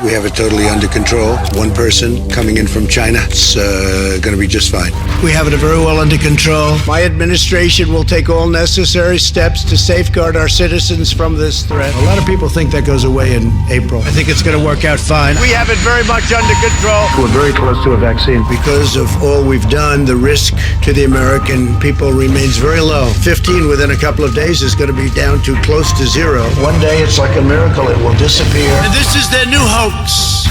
We have it totally under control. One person coming in from China. It's going to be just fine. We have it very well under control. My administration will take all necessary steps to safeguard our citizens from this threat. A lot of people think that goes away in April. I think it's going to work out fine. We have it very much under control. We're very close to a vaccine. Because of all we've done, the risk to the American people remains very low. 15 within a couple of days is going to be down to close to zero. One day it's like a miracle. It will disappear. And this is their new hoax.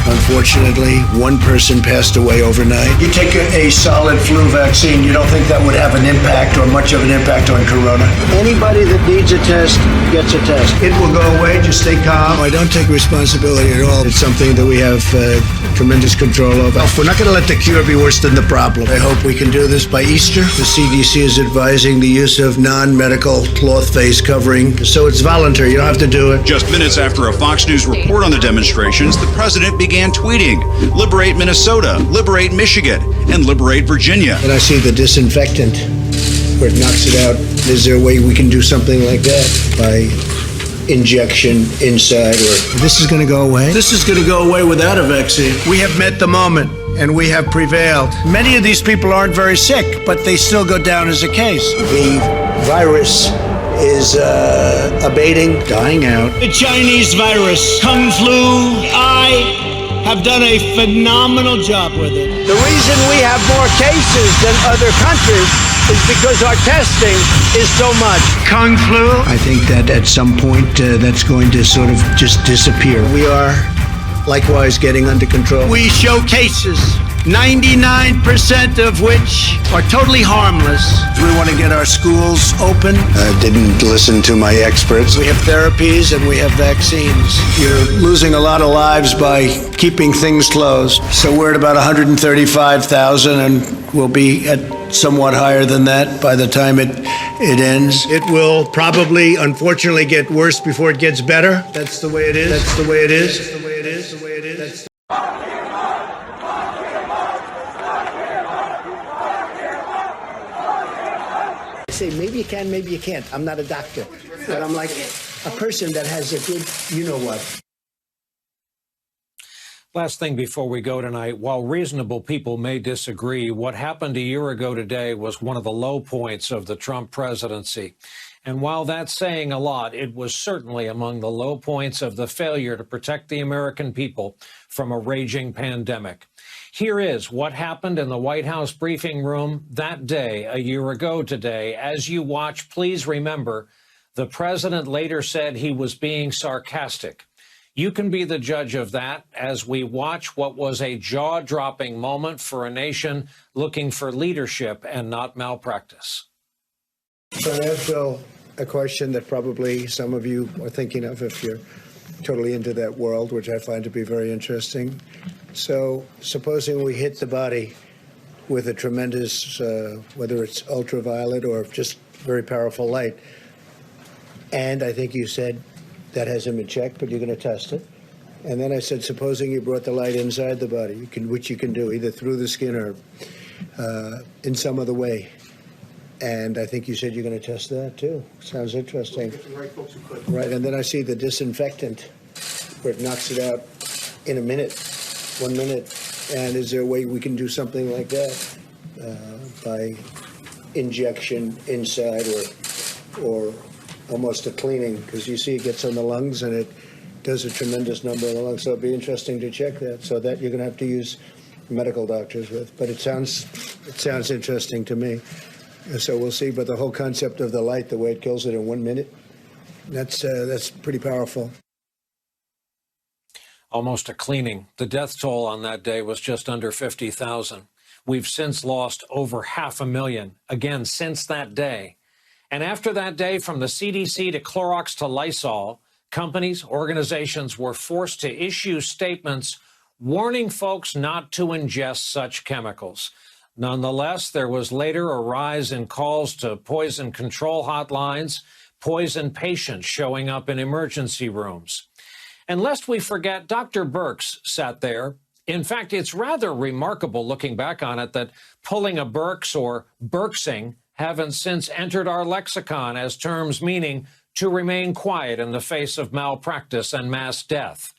Unfortunately, one person passed away overnight. You take a solid flu vaccine, you don't think that would have an impact or much of an impact on corona? Anybody that needs a test gets a test. It will go away, just stay calm. I don't take responsibility at all. It's something that we have tremendous control over. We're not going to let the cure be worse than the problem. I hope we can do this by Easter. The CDC is advising the use of non-medical cloth face covering, so it's voluntary. You don't have to do it. Just minutes after a Fox News report on the demonstrations, the president began tweeting, "Liberate Minnesota, liberate Michigan, and liberate Virginia." And I see the disinfectant where it knocks it out. Is there a way we can do something like that by injection inside? Or this is going to go away? This is going to go away without a vaccine. We have met the moment and we have prevailed. Many of these people aren't very sick, but they still go down as a case. The virus is abating, dying out. The Chinese virus, Kung Flu, I have done a phenomenal job with it. The reason we have more cases than other countries is because our testing is so much. Kung Flu? I think that at some point that's going to sort of just disappear. We are likewise getting under control. We show cases, 99% of which are totally harmless. We want to get our schools open. I didn't listen to my experts. We have therapies and we have vaccines. You're losing a lot of lives by keeping things closed. So we're at about 135,000 and we'll be at somewhat higher than that by the time it ends. It will probably, unfortunately, get worse before it gets better. That's the way it is. That's the way it is. That's the way it is. The way it is. I say, maybe you can, maybe you can't. I'm not a doctor. But I'm like a person that has a good, you know what. Last thing before we go tonight, while reasonable people may disagree, what happened a year ago today was one of the low points of the Trump presidency. And while that's saying a lot, it was certainly among the low points of the failure to protect the American people from a raging pandemic. Here is what happened in the White House briefing room that day, a year ago today. As you watch, please remember, the president later said he was being sarcastic. You can be the judge of that as we watch what was a jaw-dropping moment for a nation looking for leadership and not malpractice. So I ask Bill a question that probably some of you are thinking of if you're totally into that world, which I find to be very interesting. So supposing we hit the body with a tremendous, whether it's ultraviolet or just very powerful light, and I think you said that hasn't been checked, but you're going to test it. And then I said, supposing you brought the light inside the body, which you can do either through the skin or in some other way. And I think you said you're going to test that too. Sounds interesting. Right, and then I see the disinfectant where it knocks it out in a minute, 1 minute. And is there a way we can do something like that by injection inside or almost a cleaning? Because you see it gets on the lungs and it does a tremendous number in the lungs. So it'd be interesting to check that. So that you're going to have to use medical doctors with. But it sounds interesting to me. So we'll see. But the whole concept of the light, the way it kills it in 1 minute, that's pretty powerful. Almost a cleaning. The death toll on that day was just under 50,000. We've since lost over 500,000, again, since that day. And after that day, from the CDC to Clorox to Lysol, companies, organizations were forced to issue statements warning folks not to ingest such chemicals. Nonetheless, there was later a rise in calls to poison control hotlines, poison patients showing up in emergency rooms. And lest we forget, Dr. Birx sat there. In fact, it's rather remarkable looking back on it that pulling a Birx or Birxing haven't since entered our lexicon as terms meaning to remain quiet in the face of malpractice and mass death.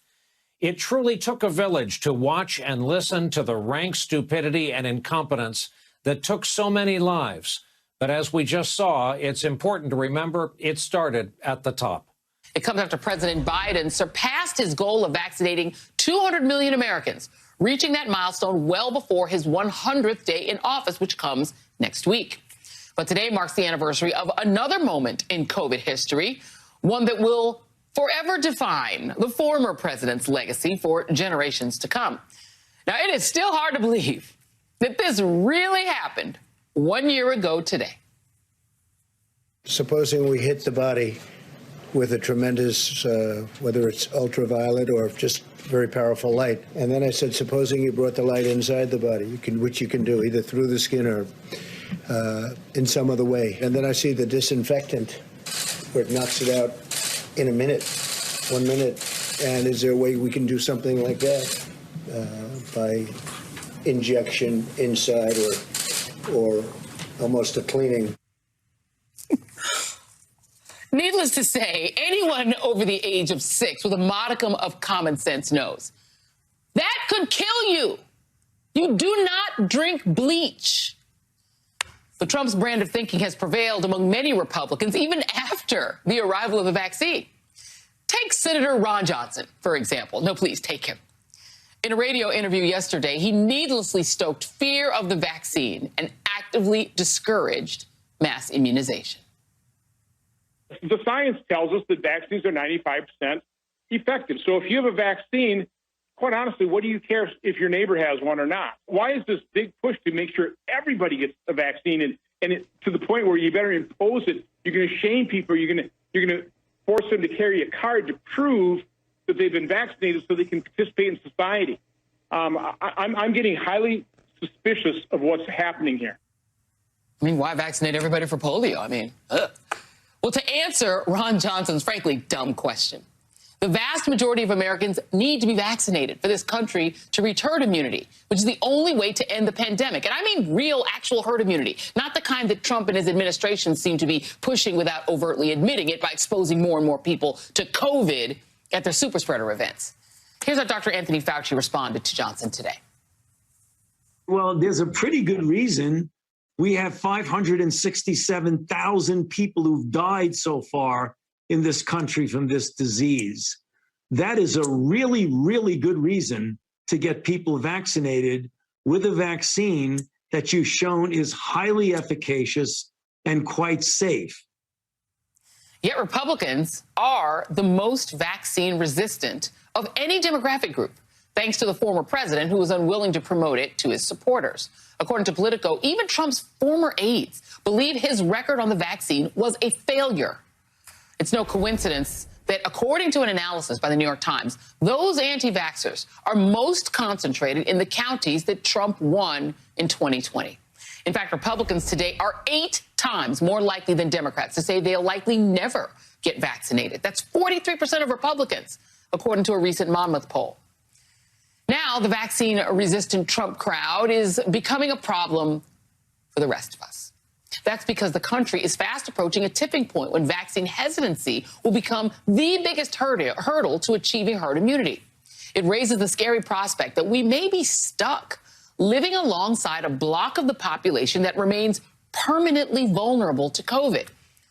It truly took a village to watch and listen to the rank stupidity and incompetence that took so many lives. But as we just saw, it's important to remember it started at the top. It comes after President Biden surpassed his goal of vaccinating 200 million Americans, reaching that milestone well before his 100th day in office, which comes next week. But today marks the anniversary of another moment in COVID history, one that will forever define the former president's legacy for generations to come. Now, it is still hard to believe that this really happened 1 year ago today. Supposing we hit the body with a tremendous, whether it's ultraviolet or just very powerful light. And then I said, supposing you brought the light inside the body, which you can do either through the skin or in some other way. And then I see the disinfectant where it knocks it out in a minute, 1 minute. And is there a way we can do something like that by injection inside or almost a cleaning? Needless to say, anyone over the age of 6 with a modicum of common sense knows that could kill you. You do not drink bleach. But Trump's brand of thinking has prevailed among many Republicans, even after the arrival of the vaccine. Take Senator Ron Johnson, for example. No, please take him. In a radio interview yesterday, he needlessly stoked fear of the vaccine and actively discouraged mass immunization. The science tells us that vaccines are 95% effective. So if you have a vaccine, quite honestly, what do you care if your neighbor has one or not? Why is this big push to make sure everybody gets a vaccine and to the point where you better impose it? You're going to shame people. You're going to force them to carry a card to prove that they've been vaccinated so they can participate in society. I'm getting highly suspicious of what's happening here. I mean, why vaccinate everybody for polio? I mean, ugh. Well, to answer Ron Johnson's frankly dumb question, the vast majority of Americans need to be vaccinated for this country to reach herd immunity, which is the only way to end the pandemic. And I mean real, actual herd immunity, not the kind that Trump and his administration seem to be pushing without overtly admitting it by exposing more and more people to COVID at their super spreader events. Here's how Dr. Anthony Fauci responded to Johnson today. Well, there's a pretty good reason. We have 567,000 people who've died so far in this country from this disease. That is a really, really good reason to get people vaccinated with a vaccine that you've shown is highly efficacious and quite safe. Yet Republicans are the most vaccine resistant of any demographic group, thanks to the former president who was unwilling to promote it to his supporters. According to Politico, even Trump's former aides believe his record on the vaccine was a failure. It's no coincidence that, according to an analysis by the New York Times, those anti-vaxxers are most concentrated in the counties that Trump won in 2020. In fact, Republicans today are 8 times more likely than Democrats to say they'll likely never get vaccinated. That's 43% of Republicans, according to a recent Monmouth poll. Now, the vaccine-resistant Trump crowd is becoming a problem for the rest of us. That's because the country is fast approaching a tipping point when vaccine hesitancy will become the biggest hurdle to achieving herd immunity. It raises the scary prospect that we may be stuck living alongside a block of the population that remains permanently vulnerable to COVID.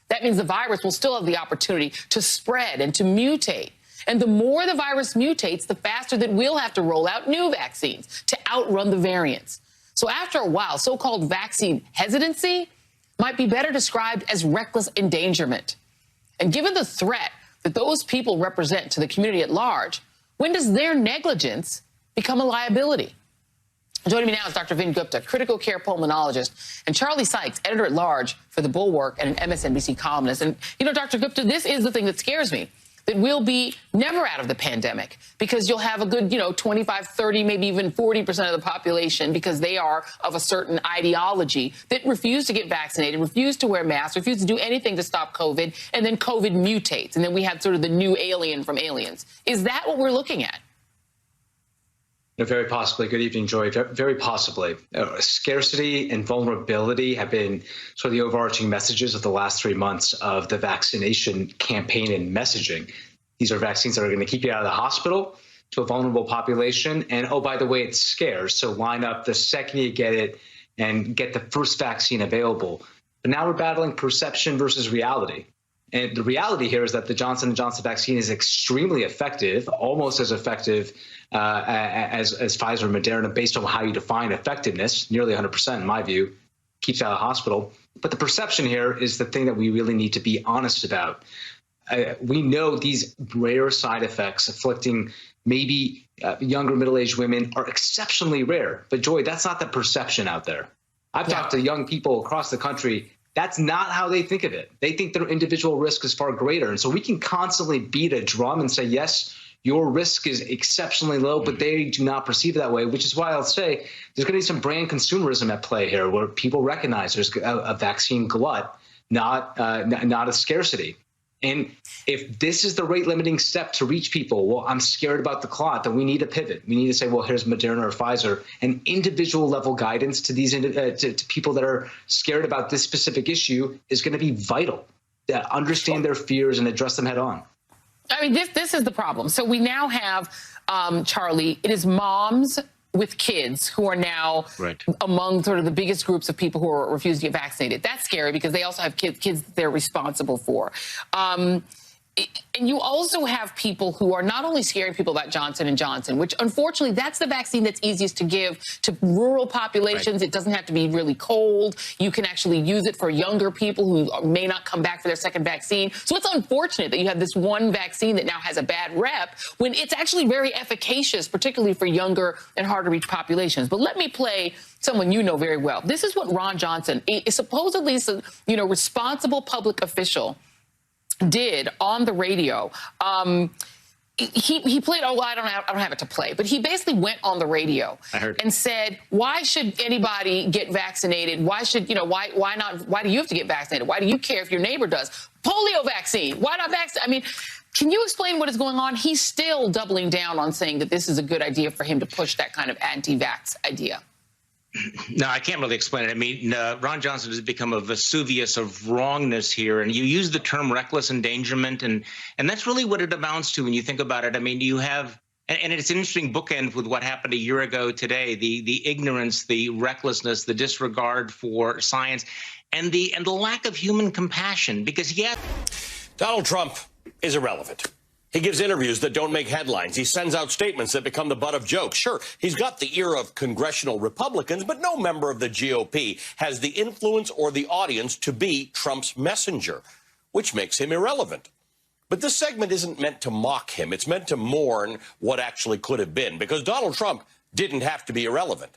That means the virus will still have the opportunity to spread and to mutate. And the more the virus mutates, the faster that we'll have to roll out new vaccines to outrun the variants. So after a while, so-called vaccine hesitancy might be better described as reckless endangerment. And given the threat that those people represent to the community at large, when does their negligence become a liability? Joining me now is Dr. Vin Gupta, critical care pulmonologist, and Charlie Sykes, editor-at-large for The Bulwark and an MSNBC columnist. And, you know, Dr. Gupta, this is the thing that scares me, that we'll be never out of the pandemic because you'll have a good, 25, 30, maybe even 40% of the population, because they are of a certain ideology, that refuse to get vaccinated, refuse to wear masks, refuse to do anything to stop COVID, and then COVID mutates. And then we have sort of the new alien from Aliens. Is that what we're looking at? Very possibly. Good evening, Joy. Very possibly. Scarcity and vulnerability have been sort of the overarching messages of the last 3 months of the vaccination campaign and messaging. These are vaccines that are going to keep you out of the hospital, to a vulnerable population. And oh, by the way, it's scarce. So line up the second you get it and get the first vaccine available. But now we're battling perception versus reality. And the reality here is that the Johnson & Johnson vaccine is extremely effective, almost as effective as Pfizer and Moderna, based on how you define effectiveness, nearly 100% in my view, keeps out of the hospital. But the perception here is the thing that we really need to be honest about. We know these rare side effects afflicting maybe younger middle-aged women are exceptionally rare. But Joy, that's not the perception out there. I've talked to young people across the country. That's not how they think of it. They think their individual risk is far greater. And so we can constantly beat a drum and say, yes, your risk is exceptionally low, but they do not perceive it that way, which is why I'll say there's going to be some brand consumerism at play here, where people recognize there's a vaccine glut, not a scarcity. And if this is the rate limiting step to reach people, well, I'm scared about the clot, then we need to pivot. We need to say, well, here's Moderna or Pfizer, and individual level guidance to these to people that are scared about this specific issue is going to be vital. To understand their fears and address them head on. I mean, this is the problem. So we now have, Charlie, it is moms with kids who are now among sort of the biggest groups of people who are refusing to get vaccinated. That's scary because they also have kids that they're responsible for. And you also have people who are not only scaring people about Johnson & Johnson, which unfortunately that's the vaccine that's easiest to give to rural populations. It doesn't have to be really cold. You can actually use it for younger people who may not come back for their second vaccine. So it's unfortunate that you have this one vaccine that now has a bad rep when it's actually very efficacious, particularly for younger and hard to reach populations. But let me play someone you know very well. This is what Ron Johnson, a supposedly responsible public official, did on the radio. He played, I don't have it to play, but he basically went on the radio and said, why should anybody get vaccinated? Why should, why not? Why do you have to get vaccinated? Why do you care if your neighbor does? Polio vaccine. Why not vaccinate? I mean, can you explain what is going on? He's still doubling down on saying that this is a good idea for him to push that kind of anti-vax idea. No, I can't really explain it. I mean, Ron Johnson has become a Vesuvius of wrongness here. And you use the term reckless endangerment, and that's really what it amounts to when you think about it. I mean, you have, and it's an interesting bookend with what happened a year ago today, the ignorance, the recklessness, the disregard for science, and the lack of human compassion. Because, Donald Trump is irrelevant. He gives interviews that don't make headlines. He sends out statements that become the butt of jokes. Sure, he's got the ear of congressional Republicans, but no member of the GOP has the influence or the audience to be Trump's messenger, which makes him irrelevant. But this segment isn't meant to mock him. It's meant to mourn what actually could have been, because Donald Trump didn't have to be irrelevant.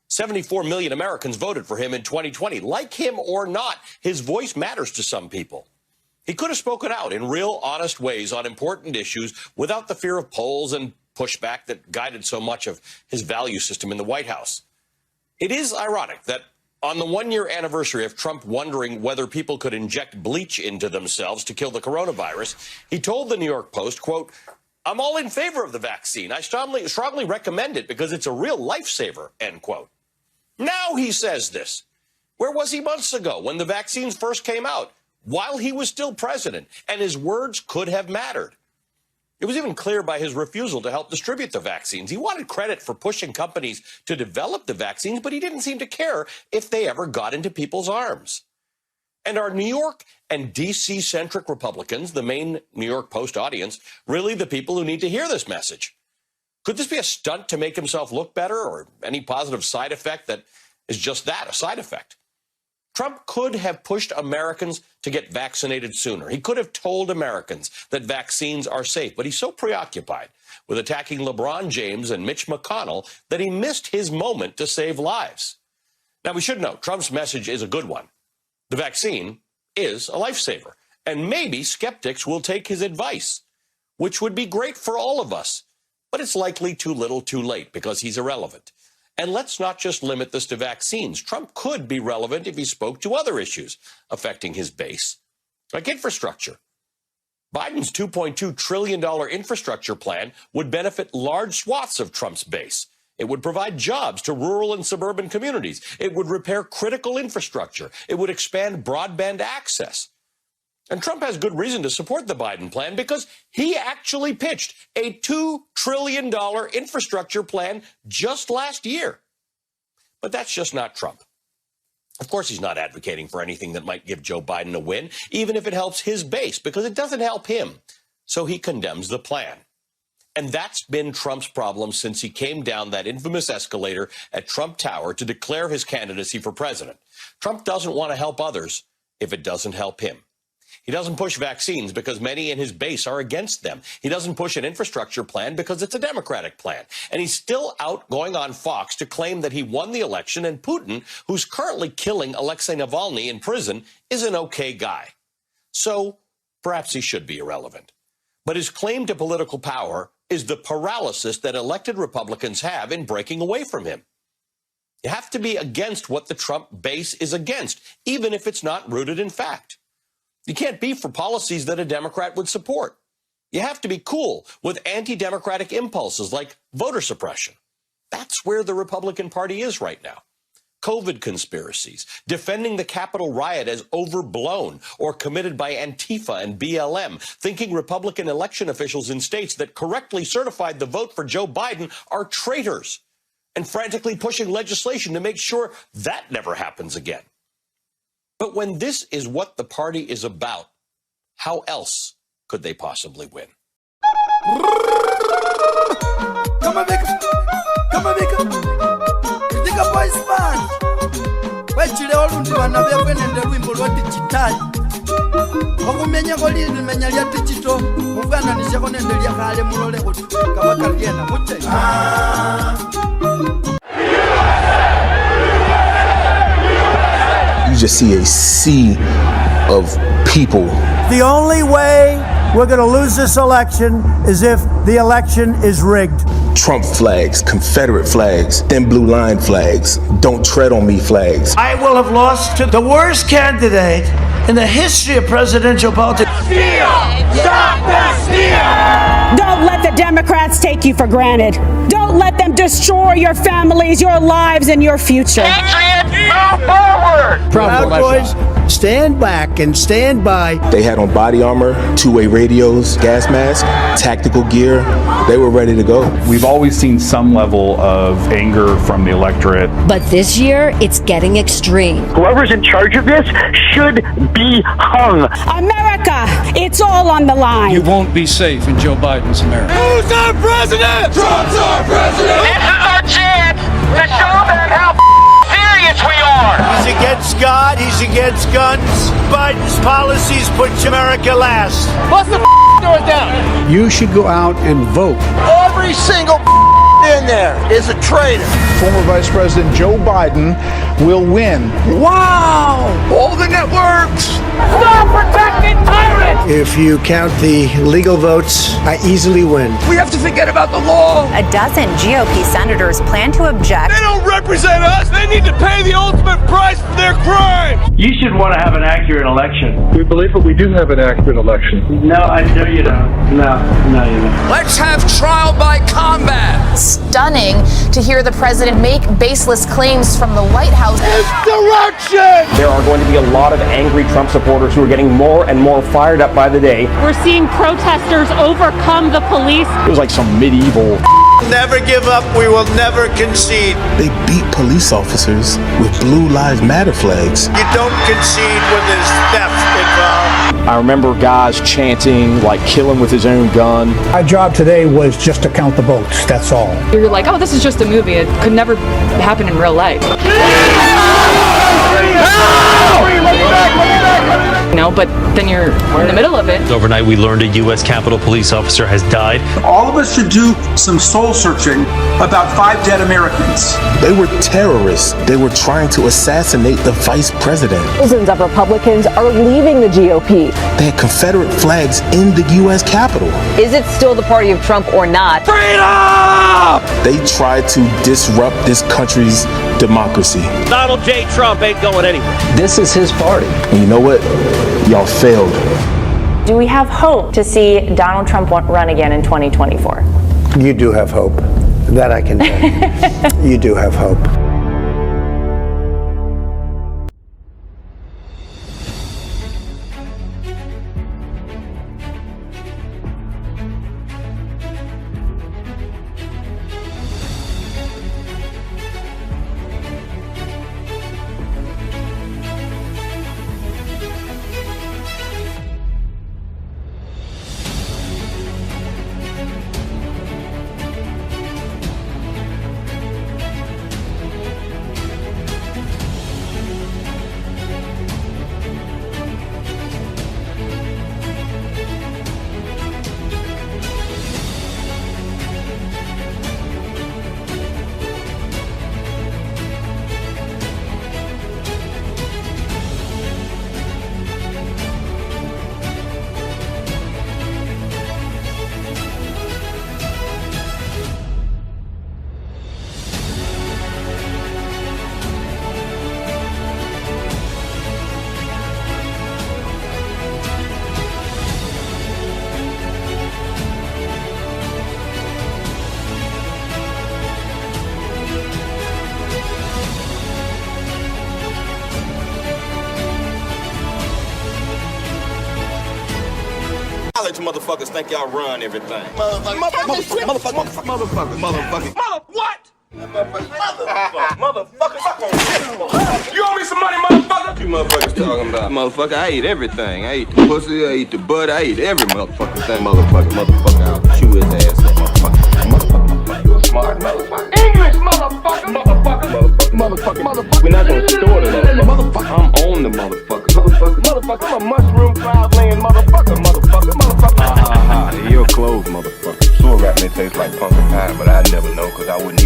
74 million Americans voted for him in 2020. Like him or not, his voice matters to some people. He could have spoken out in real, honest ways on important issues without the fear of polls and pushback that guided so much of his value system in the White House. It is ironic that on the one-year anniversary of Trump wondering whether people could inject bleach into themselves to kill the coronavirus, he told the New York Post, quote, "I'm all in favor of the vaccine. I strongly recommend it because it's a real lifesaver," end quote. Now he says this. Where was he months ago when the vaccines first came out? While he was still president, and his words could have mattered. It was even clear by his refusal to help distribute the vaccines. He wanted credit for pushing companies to develop the vaccines, but he didn't seem to care if they ever got into people's arms. And are New York and D.C.-centric Republicans, the main New York Post audience, really the people who need to hear this message? Could this be a stunt to make himself look better, or any positive side effect that is just that, a side effect? Trump could have pushed Americans to get vaccinated sooner. He could have told Americans that vaccines are safe, but he's so preoccupied with attacking LeBron James and Mitch McConnell that he missed his moment to save lives. Now, we should note, Trump's message is a good one. The vaccine is a lifesaver, and maybe skeptics will take his advice, which would be great for all of us, but it's likely too little too late because he's irrelevant. And let's not just limit this to vaccines. Trump could be relevant if he spoke to other issues affecting his base, like infrastructure. Biden's $2.2 trillion infrastructure plan would benefit large swaths of Trump's base. It would provide jobs to rural and suburban communities. It would repair critical infrastructure. It would expand broadband access. And Trump has good reason to support the Biden plan because he actually pitched a $2 trillion infrastructure plan just last year. But that's just not Trump. Of course, he's not advocating for anything that might give Joe Biden a win, even if it helps his base, because it doesn't help him. So he condemns the plan. And that's been Trump's problem since he came down that infamous escalator at Trump Tower to declare his candidacy for president. Trump doesn't want to help others if it doesn't help him. He doesn't push vaccines because many in his base are against them. He doesn't push an infrastructure plan because it's a Democratic plan. And he's still out going on Fox to claim that he won the election, and Putin, who's currently killing Alexei Navalny in prison, is an okay guy. So perhaps he should be irrelevant. But his claim to political power is the paralysis that elected Republicans have in breaking away from him. You have to be against what the Trump base is against, even if it's not rooted in fact. You can't be for policies that a Democrat would support. You have to be cool with anti-democratic impulses like voter suppression. That's where the Republican Party is right now. COVID conspiracies, defending the Capitol riot as overblown or committed by Antifa and BLM, thinking Republican election officials in states that correctly certified the vote for Joe Biden are traitors, and frantically pushing legislation to make sure that never happens again. But when this is what the party is about, how else could they possibly win? Come on, Birx. Come on, Birx. Kritika boys band. Wechile olundi bana byakwende lwimbo lwa digital. Okumenya kolindi menya lya digital. Mufananisha konende lya kale mulole kuti kabaka lyena muche. You just see a sea of people. The only way we're going to lose this election is if the election is rigged. Trump flags, Confederate flags, thin blue line flags, don't tread on me flags. I will have lost to the worst candidate in the history of presidential politics. Stop Bastille! Don't let the Democrats take you for granted. Don't let them destroy your families, your lives, and your future. Move forward! Proud Boys, stand back and stand by. They had on body armor, two-way radios, gas masks, tactical gear. They were ready to go. We've always seen some level of anger from the electorate. But this year, it's getting extreme. Whoever's in charge of this should be hung. America, it's all on the line. You won't be safe in Joe Biden's America. Who's our president? Trump's our president! This is our chance to show them how serious we are. He's against God, he's against guns. Biden's policies put America last. Bust the doors down. You should go out and vote. Every single in there is a traitor. Former Vice President Joe Biden will win. Wow! All the networks. Stop protecting tyrants. If you count the legal votes, I easily win. We have to forget about the law. A dozen GOP senators plan to object. They don't represent us. They need to pay the ultimate price for their crime. You should want to have an accurate election. We believe that we do have an accurate election. No, I know you don't. No, you don't. Let's have trial by combat. Stunning to hear the president make baseless claims from the White House. Insurrection! There are going to be a lot of angry Trump supporters who are getting more and more fired up by the day. We're seeing protesters overcome the police. It was like some medieval. Never give up, we will never concede. They beat police officers with Blue Lives Matter flags. You don't concede when there's theft involved. I remember guys chanting, like, kill him with his own gun. Our job today was just to count the votes, that's all. You're like, oh, this is just a movie. It could never happen in real life. No, but then you're in the middle of it. Overnight, we learned a U.S. Capitol police officer has died. All of us should do some soul searching about 5 dead Americans. They were terrorists. They were trying to assassinate the vice president. Thousands of Republicans are leaving the GOP. They had Confederate flags in the U.S. Capitol. Is it still the party of Trump or not? Freedom! They tried to disrupt this country's democracy. Donald J. Trump ain't going anywhere. This is his party. And you know what? Y'all failed. Do we have hope to see Donald Trump run again in 2024? You do have hope. That I can tell you. You do have hope. I let you motherfuckers think y'all run everything. Mother what? Motherfucker. You owe me some money, motherfucker. You motherfuckers talking about? Motherfucker, I eat everything. I eat the pussy, I eat the butt, I eat every motherfucking thing. Motherfucker, I'll chew his ass up, motherfucker. You a smart motherfucker. English, motherfucker. Motherfucker. We're not gonna store it, motherfucker. I'm on the motherfucker. I'm a mushroom cloud laying motherfucker. Ha ha ha. Your clothes, motherfucker. Sewer rat may taste like pumpkin pie, but I never know, cause I wouldn't